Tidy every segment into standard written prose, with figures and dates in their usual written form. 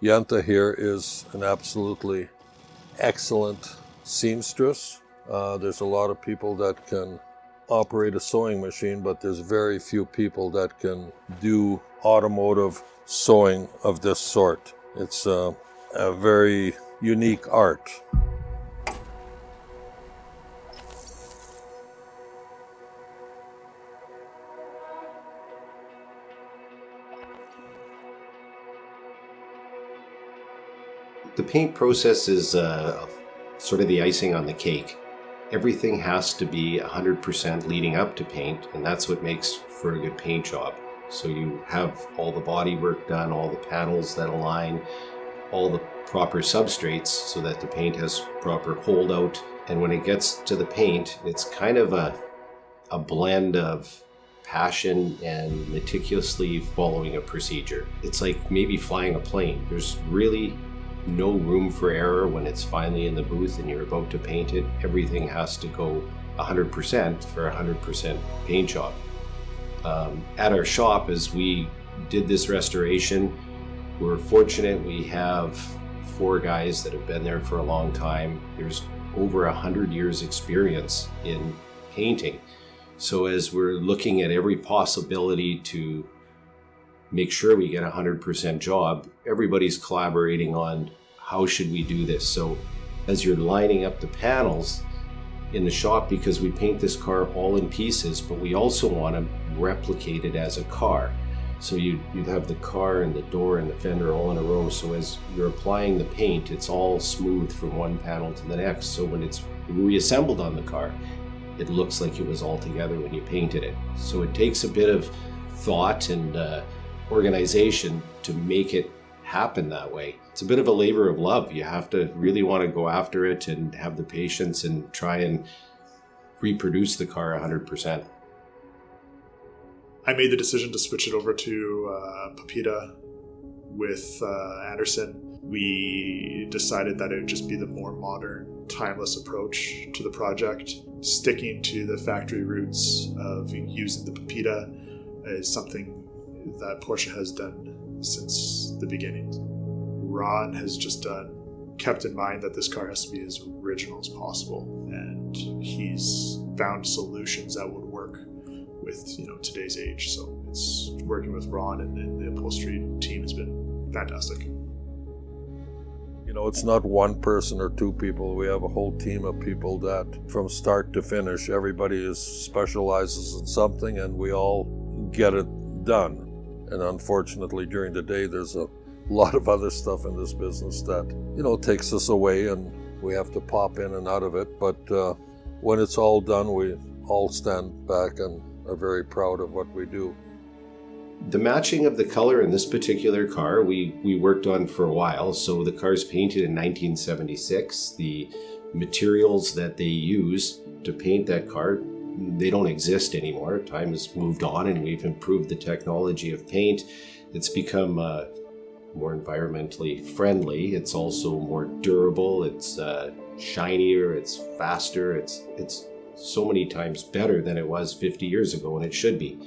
Yenta here is an absolutely excellent seamstress. There's a lot of people that can operate a sewing machine, but there's very few people that can do automotive sewing of this sort. It's a very unique art. The paint process is sort of the icing on the cake. Everything has to be 100% leading up to paint, and that's what makes for a good paint job. So you have all the body work done, all the panels that align, all the proper substrates so that the paint has proper holdout. And when it gets to the paint, it's kind of a blend of passion and meticulously following a procedure. It's like maybe flying a plane. There's really no room for error when it's finally in the booth and you're about to paint it. Everything has to go 100% for a 100% paint job. At our shop, as we did this restoration, we're fortunate we have 4 guys that have been there for a long time. There's over 100 years experience in painting. So as we're looking at every possibility to make sure we get a 100% job, everybody's collaborating on how should we do this. So as you're lining up the panels in the shop, because we paint this car all in pieces, but we also want to replicate it as a car. So you'd have the car and the door and the fender all in a row. So as you're applying the paint, it's all smooth from one panel to the next. So when it's reassembled on the car, it looks like it was all together when you painted it. So it takes a bit of thought and organization to make it happen that way. It's a bit of a labor of love. You have to really want to go after it and have the patience and try and reproduce the car 100%. I made the decision to switch it over to pepita with Anderson. We decided that it would just be the more modern, timeless approach to the project. Sticking to the factory roots of using the pepita is something that Porsche has done since the beginning. Ron has just kept in mind that this car has to be as original as possible, and he's found solutions that would work with today's age. So it's working with Ron and the upholstery team has been fantastic. It's not one person or 2 people. We have a whole team of people that from start to finish, everybody specializes in something and we all get it done. And unfortunately, during the day, there's a lot of other stuff in this business that, takes us away and we have to pop in and out of it. But when it's all done, we all stand back and are very proud of what we do. The matching of the color in this particular car, we worked on for a while. So the car's painted in 1976. The materials that they use to paint that car, they don't exist anymore. Time has moved on and we've improved the technology of paint. It's become more environmentally friendly. It's also more durable. It's shinier. It's faster. It's so many times better than it was 50 years ago, and it should be.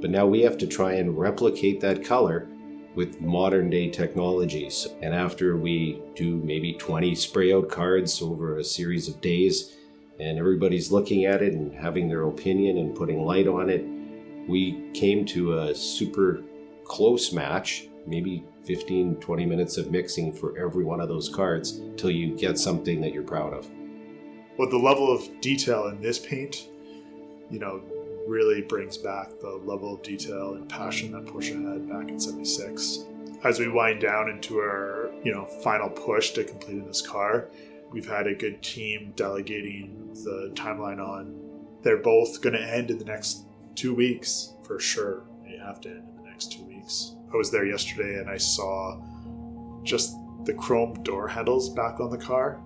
But now we have to try and replicate that color with modern day technologies. And after we do maybe 20 spray out cards over a series of days, and everybody's looking at it and having their opinion and putting light on it, we came to a super close match, maybe 15, 20 minutes of mixing for every one of those cards till you get something that you're proud of. Well, the level of detail in this paint, really brings back the level of detail and passion that Porsche had back in 76. As we wind down into our, final push to completing this car, we've had a good team delegating the timeline on. They're both going to end in the next 2 weeks for sure. They have to end in the next 2 weeks. I was there yesterday and I saw just the chrome door handles back on the car.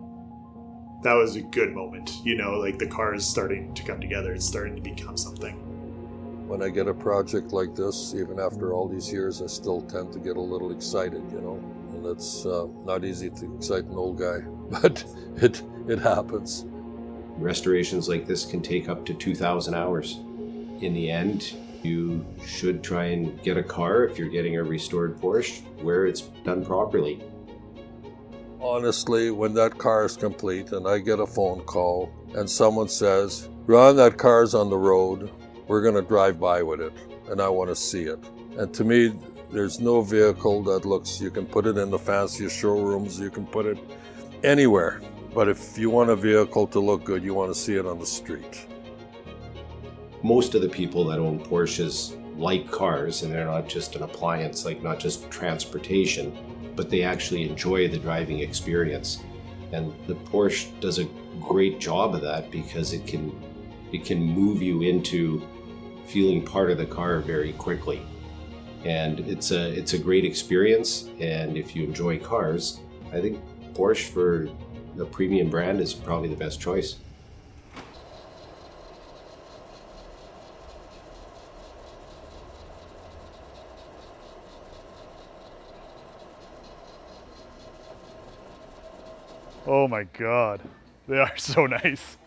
That was a good moment. The car is starting to come together. It's starting to become something. When I get a project like this, even after all these years, I still tend to get a little excited, and it's not easy to excite an old guy, but it happens. Restorations like this can take up to 2,000 hours. In the end, You should try and get a car, if you're getting a restored Porsche, where it's done properly. Honestly, when that car is complete and I get a phone call and someone says, Ron, that car's on the road, we're going to drive by with it and I want to see it. And to me, there's no vehicle that looks, you can put it in the fanciest showrooms, you can put it anywhere. But if you want a vehicle to look good, you want to see it on the street. Most of the people that own Porsches like cars, and they're not just an appliance, like not just transportation, but they actually enjoy the driving experience. And the Porsche does a great job of that because it can move you into feeling part of the car very quickly. And it's a great experience, and if you enjoy cars, I think Porsche for the premium brand is probably the best choice. Oh my god, they are so nice.